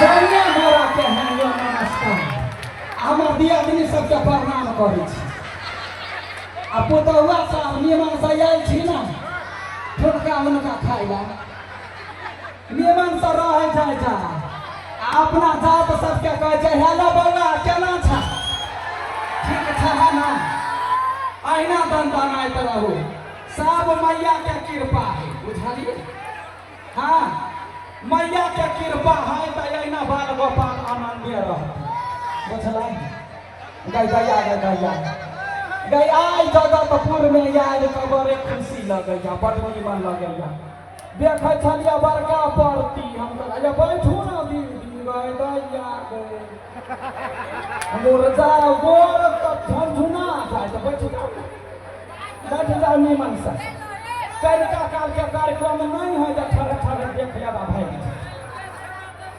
जन्मे मोरा के हैं यो नमस्कार हमर दियादनी सबके प्रणाम करै छी आ पुतौआ साहब निमन से आयल छी ना छोटका उनका खाइला निमन से रहे जाय जा अपना जात सबके कहै छै हेलो बौआ केना छ ठीक छ ना अहिना दन दनाइत रहू सब मैया के कृपा है बुझलिए हाँ मैया के कृपा है तो अहिना बाल गोपाल आनंदे रहते बुझल गई गैया गैया आई जगतपुर में आयल तो बड़े खुशी लगैया बड़ निमन लगैया देखे छलिए बड़का पड़ती हम कहलिए बैठू ना दीदी गई दैया मुर्जा गोर तब झुनझुना जाए तो बैठ जाओ निमन से कनिका काल के कार्यक्रम नहीं हो जा ठहर ठहर देख लेबा भाई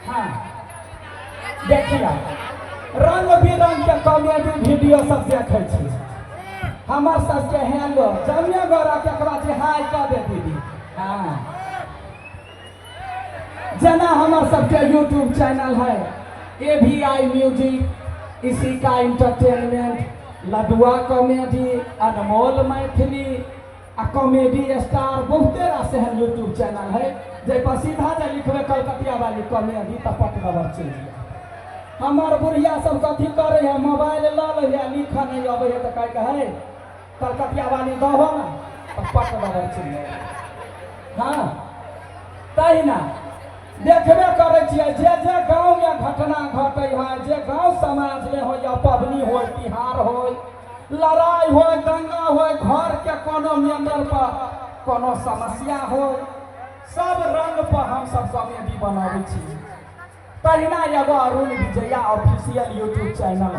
हाँ देखिए रंग बिरंग के कॉमेडी वीडियो सब देखे छी हमर सबके हेलो जमे गोरा के बाद हाय कह दे दीदी हाँ जना हमार सबके यूट्यूब चैनल है AVI म्यूजिक इसी का इंटरटेनमेंट लडुआ कॉमेडी अनमोल मैथिली आ कॉमेडी स्टार बहुते रास एहन यूट्यूब चैनल है जे पर सीधा जे लिखबे कलकतिया वाली कॉमेडी तो पट नंबर चल जाए हमार बुढ़िया सब कथी करे है मोबाइल ला ले है लिखा नहीं आवे है तो कह कहे कलकतिया वाली दहो ना तो पट नंबर चल जाए हाँ तही ना देखबे करे छियै जे गाँव में घटना घटे है जे गाँव समाज में हो या पबनी हो तिहार हो लड़ाई हो दंगा हो घर के कोनो मेंबर पर कोनो समस्या हो सब रंग पर हम सब कॉमेडी बनाबै छी तहिना एगो Arun Vijaya official YouTube channel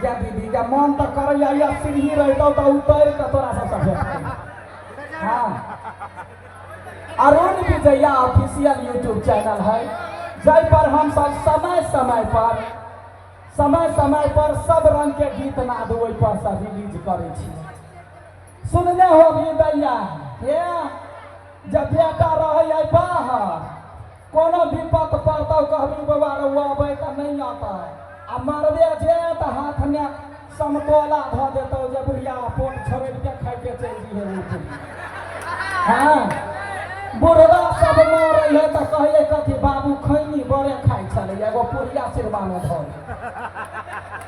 या दीदी का मन तो करैया या सीढ़ी रहतौ तो उतर के तोरा सब भेट हाँ Arun Vijaya official YouTube channel है जै पर हम सब समय समय पर सब रंग के गीत नाद ओहि पर से रिलीज करे छी सुनले हो भी दैया हे जब बेटा रहे बाहर कोनो विपत पड़तौ कहबी बाबा रहुआ तो नहीं आता आ मरबे जे तो हाथ में समतोला धो देतौ जे बुढ़िया पोट छोड़ के खाइ के चल जी हाँ बुढ़वा सब मर है तो कहे कथी बाबू खैनी बड़े खाई छे एगो पुरिया सिरवा में धर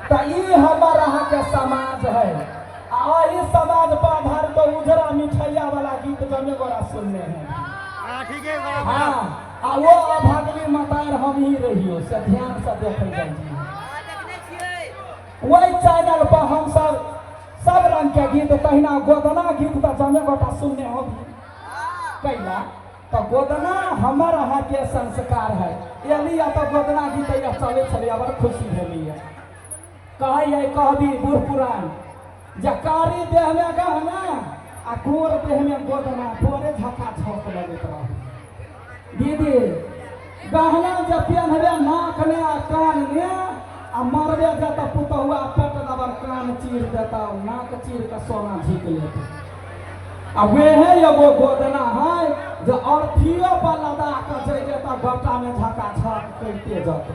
तो ये हमार अहाँ के समाज है आ ई समाज पर आधार तो उजरा मिठाइया वाला गीत जमे गोरा सुनने हैं हाँ आ वो अभागली मतार हम ही रहियो से ध्यान से देखे जाइए वही चैनल पर हम सब रंग के गीत तहिना गोदना गीत तो जमे गोटा सुनने हो कैला तो गोदना हमर अहाँ के संस्कार है एलिया तो गोदना गीत चले चले बड़ खुशी भेली है कहे कहबी बूढ़ पुरान जकारी देह में गहना आ कोर देह में गोदना तोरे झका छौक लगत रह दीदी गहना जब पहनबे नाक में आ कान में आ मरबे जब पुतहुआ पट दबर कान चीर देता नाक चीर के सोना झीक लेते आ वेहे एगो गोदना है जो अर्थियो पर लदा के चल जेता गट्टा में झका छक करते जाते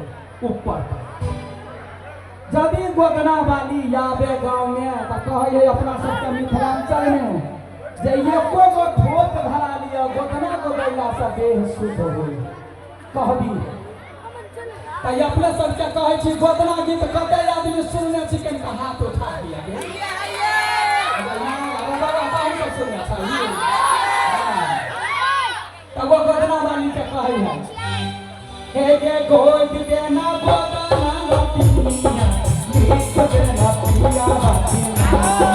ऊपर जदि गोदना वाली आवे गाँव में तो कहे अपना सबके मिथिलांचल में जे एको गो ठोक धरा लिया गोदना को दैला से देह शुद्ध हो कहबी तो अपने सबके कहे छी गोदना गीत कते आदमी सुनने छी कनिका हाथ उठा दिया तब वो गोदना वाली के कहे है हे गे गोद देना गोदना लपिया लिख देना पिया हाथिया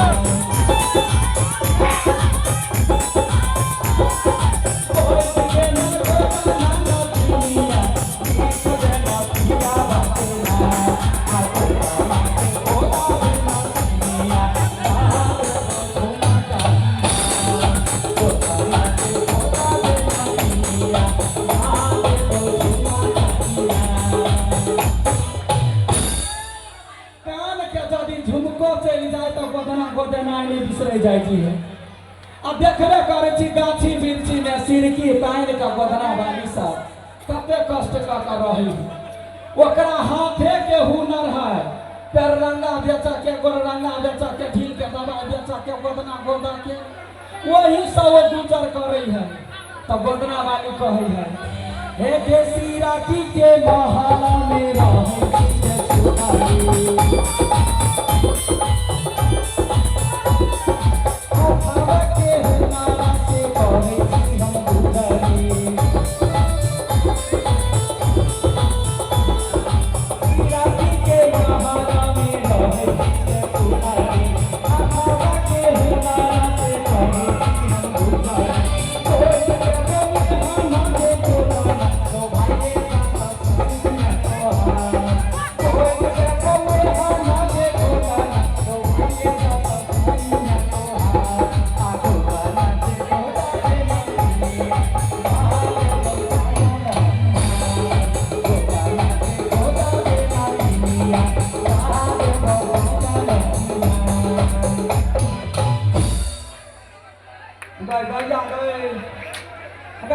अब देखबे करे छी गाछी वृक्षी में सिरकी तान के गोदना वाली सब कते कष्ट कर रही ओकरा हाथे के हुनर है, पैर रंगा बेचा के, गोर रंगा बेचा के, ढील के दवा बेचा के, गोदना गोदा के वही सब गुजर करे है। तो गोदना वाली कहे है, हे देसी राखी के बहाला में रहे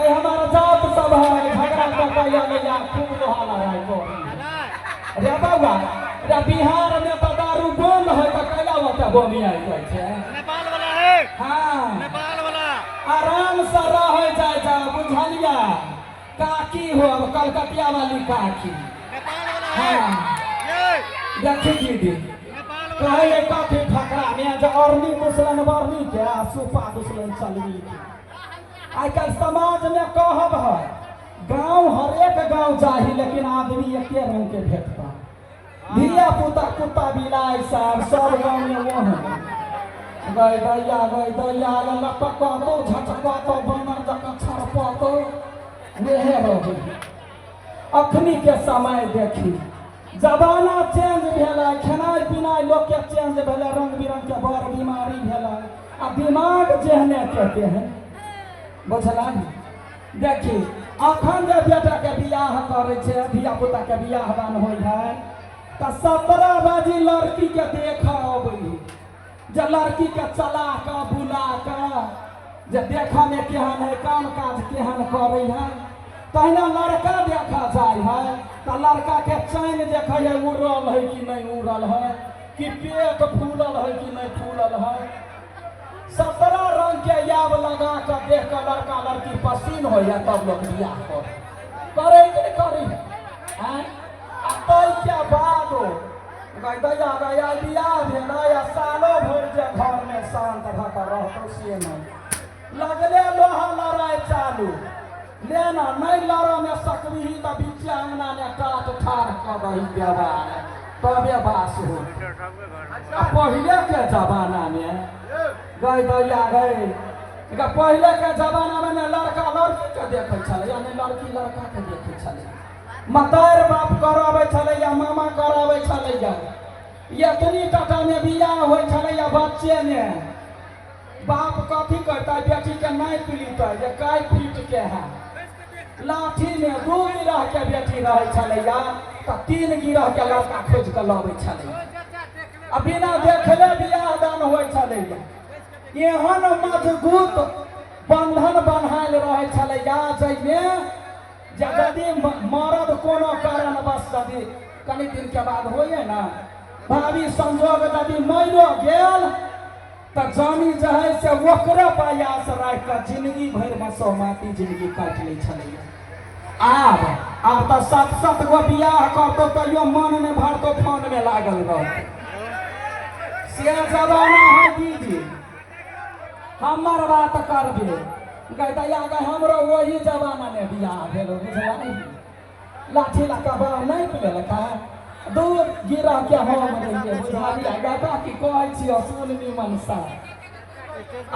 हमारा जात सब है झगड़ा करता खूब लोहा लड़ाई रे बाबा रे बिहार में तो दारू बंद है तो कैला होता बमी आई जाय छै नेपाल वाला है। हां नेपाल वाला आराम से रह जाय जा बुझलिया काकी हो कलकतिया वाली काकी नेपाल वाला है। हां देखी दीदी नेपाल वाला कहे काफी फकरा में जो अर्मी मुसलन वर्मी के सुपा दुसलन चलवी आज कल समाज में कहब है गांव हर एक गांव जाही लेकिन आदमी एक रंग के भेटता धिया पुता कुत्ता बिलाई सब गांव में वो है गई दैया लपक तो झटका तो बनर जका छरपा तो वेहे रही। अखनी के समय देखी जमाना चेंज भेला, खेनाई पिनाई लोग के चेंज भेला, रंग बिरंग के बड़ बीमारी भेला आ दिमाग जेहने कहते हैं बुझला। देखी अखन जे बेटा के बियाह करे छे धिया पुता के बियाह दान होई है तो 17 बाजी लड़की के देखा अबई जे लड़की के चला का बुला का जे देखा में केहन है काम काज केहन करे है तहिना लड़का देखा जाय है तो लड़का के चैन देखे है उड़ल है कि नहीं उड़ल है कि पेट फूलल है कि नहीं फूलल है। 17 रंग के याब लगा कर देख कर लड़का लड़की पसीन हो या तब लोग बियाह करे कि नहीं करे के बाद गैया गया बियाह भेला या सालो भर जे घर में शांत भकर रहतो से नहीं लगले लोहा लड़ाई चालू लेना नहीं लड़ा में सकरी तो बीच अंगना ने काट ठाड़ कर रही व्यवहार तबे बास हो। पहले के जमाना में गई दैया गई पहले के जमाना में लड़का लड़की के देखे छले यानी लड़की लड़का के देखे छले मतार बाप करावे छले या मामा करावे छले या इतनी टाटा में बियाह होय छले या बच्चे ने बाप कथी करता बेटी के नहीं पीड़िता जे काय पीट के है लाठी में 2 गिरह के बेटी रहे छलैया तो 3 गिरह के लड़का खोज के लावे छले आ बिना देखले बियाह दान होय छलैया एहन मजबूत बंधन बन्हायल रहे छलैया जइमे यदि मरद कोनो कारण बस यदि कनी दिन के बाद होइए ना भाभी संजोग यदि मरो गेल तो जानी जहे से ओकरे प्रयास रख कर जिंदगी भर में माटी जिंदगी काट ले छलैया। आब तो 7 गो बियाह करतो तैयो मन में भरतो फोन में लागल रह से जमाना है दीदी हमर बात करबे गैया गए हमरो वही जमाना में बियाह भेलो बुझला नहीं लाठी लका बा नहीं पले लका 2 गिरा के हम रहिए बुझाली गदा की कहै छी सुन निमन सा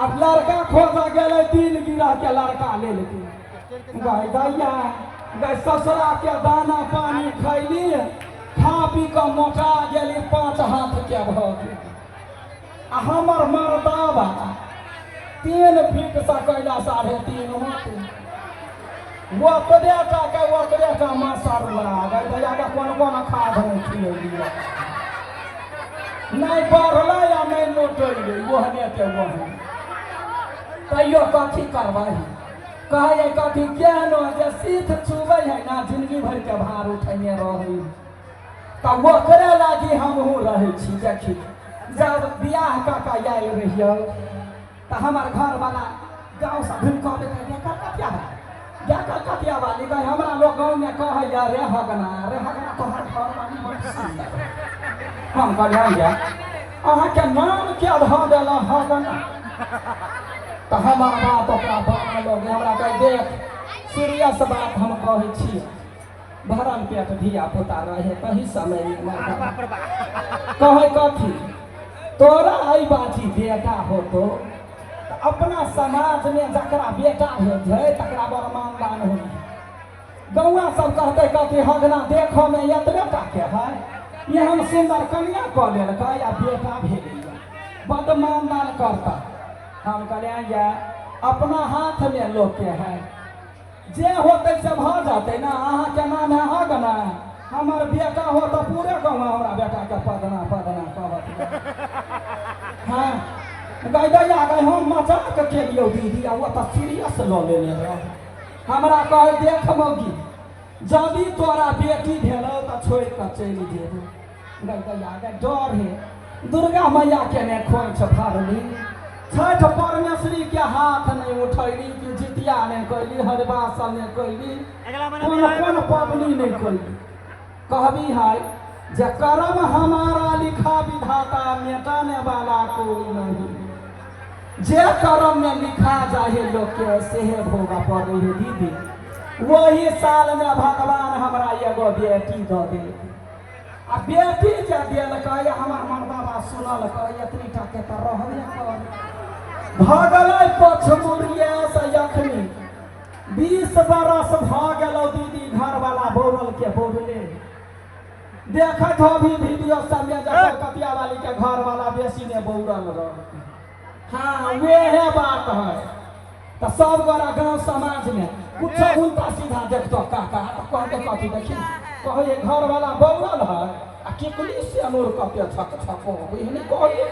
अब लड़का खोजा गेले 3 गिरा के लड़का ले लेके गैया गै ससुरा के दाना पानी खैली खा पी के मोटा गेली 5 हाथ के भ गेल आ हमर मर्दावा 3 फीट सा कैला 3.5 होते वो ओकरे का मसरुआ गैया के कोन खाद में खिलेलिए नहीं बढ़ला या नहीं मोटैले ओहने के वही तैयो कथी करबाही कहे कथी केहनो जे सीध छुबै है ना जिंदगी भर के भार उठैने रही तब ओकरे लागी हमहूँ रहै छी। देखी जब बियाह कऽ कऽ आयल रहियौ तऽ हमर घरवला गाँव से घुमि कऽ अबै देखा कतिया देखा कतिया वाली कहे हमरा लोग गाँव में कहैया रे हगना तोहर घरवाली बड़ सुन्दर। हम कहलियै अहाँके नाम क्या धऽ देलहुँ हगना तो हमार बात ओकरा लोग हमरा कह देख सीरियस बात हम कहै छी भरल पेट धिया पुता रहे कही समय कहे कथी तोरा आई बाजी बेटा होतो तो अपना समाज में जकरा बेटा हो तकरा बड़ मानदान हो। गौआ सब कहते कथी हगना देखो में एतबेटा के है ये हम सुंदर कन्या कऽ लेलकै या बेटा भेलै बड़ मानदान करता। हम कहलिए अपना हाथ में लोग के है जे होते से भ जाते ना। अहाँ के नाम है हगना हमर बेटा हो तो पूरे गाँव हमरा बेटा के पदना कहत। हाँ कह दैया हम मजाक के लियो दीदी आ वो तो सीरियस लो लेने रह। हमरा कह देख मौगी जब तोरा बेटी भेलो तो छोड़ कर चलि जेबो। दैया डर है दुर्गा मैया के ने खोइछ भरली छठ परमेश्वरी के हाथ नहीं उठैली कि जितिया नहीं कैली हरबास नहीं कैली कौन पबनी नहीं कैली। कहबी है जे कर्म हमारा लिखा विधाता मेटाने वाला कोई नहीं। जे कर्म में लिखा जाए लोग के सेहे भोगा पड़े है दीदी। वही साल में भगवान हमरा एगो बेटी दऽ देलकै आ बेटी जे देलकै हमर मर्दावा सुनलकै एतनी टा के तऽ रहबे कर भगलै पछमुरिया से अखनी 20 बरस भ गेलौ दीदी घरवाला बोरल के बोरले देखत हो भी वीडियो सब में जब कतिया वाली के घरवाला बेसी ने बोरल रह। हाँ वेहे बात है तो सब गोरा गांव समाज में कुछ उल्टा सीधा देखतो काका तो कहते कथी देखी कहे घरवाला बोरल है आ किकली से अनूर कते छक छको एहने कहे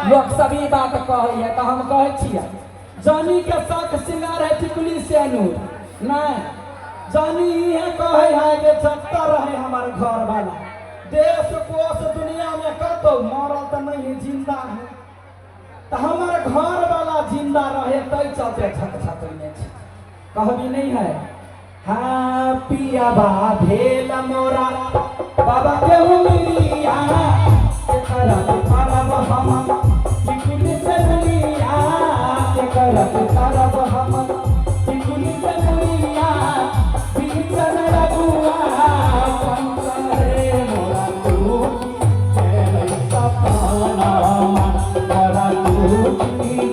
लोग सभी बात कहे तो हम कहे जानी के शक सिंगार है टिकुली से नूर नहीं जानी है कहे है जे जत्ता रहे हमारे घर वाला देश कोष दुनिया में कतो मरल तो नहीं जिंदा है तो हमारे घर वाला जिंदा रहे तै चलते छक छक में कहबी नहीं है। हाँ पिया बा भेल मोरा बाबा के उंगलिया करत करब हम टिकुली से दुनिया के करत करब हम टिकुली से दुनिया बिचन रघुआ कंकरे मोरा तू गेलै सपना मोरा तू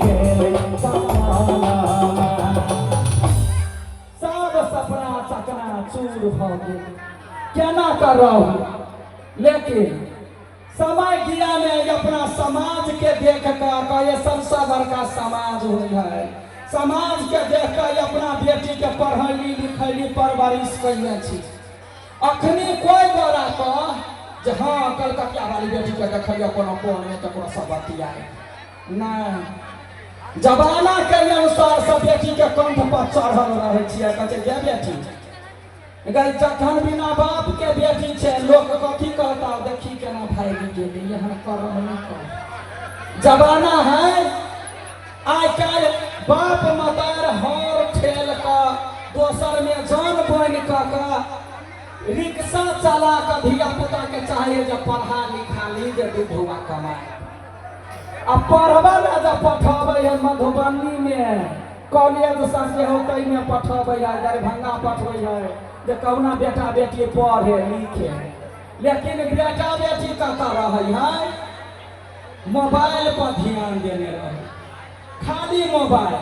गेलै सपना सब सपना चकना चूर भ गेल केना करब। लेकिन समय गिरा में अपना समाज के देख कर ये सबसे बड़का समाज हुई है। समाज के देख कर अपना बेटी के पढ़ैली लिखैली परवरिश कैले छी। अखनी कोई गोरा जे हाँ कलकतिया वाली बेटी के देखिए कोनो कोन में ककरो सब बतियाए नहीं। जमाना के अनुसार सब बेटी के कंठ पर चढ़ल रहे छियै कहै छै बेटी गई जखन बिना बाप के बेटी छे लोग कथी कहता देखी केना भागी गेली यहाँ कर्म नहीं कर। जमाना है आई काल बाप मतार हर ठेल का दोसर में जान बन का रिक्शा चला कर धिया पुता के चाहिए जब पढ़ा लिखा ली जे दू भुआ कमाए अब पढ़बा ना जब पठाबे है मधुबनी में कॉलेज सब जे होते में पठाबे है दरभंगा पठबे है जे कहुना बेटा बेटी पढ़े लिखे। लेकिन बेटा बेटी कहता रहे है मोबाइल पर ध्यान देने रहे खाली मोबाइल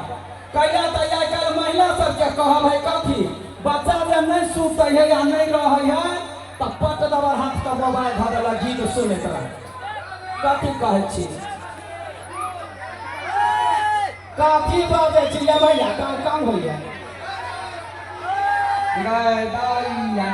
कैला तो आजकल महिला सबके कहब है कथी बच्चा जब नहीं सुते है या नहीं रहे है तो पट दबर हाथ का मोबाइल धरल गीत सुनते रहे कथी कहे छी कथी बाजे छी भैया काम होइया।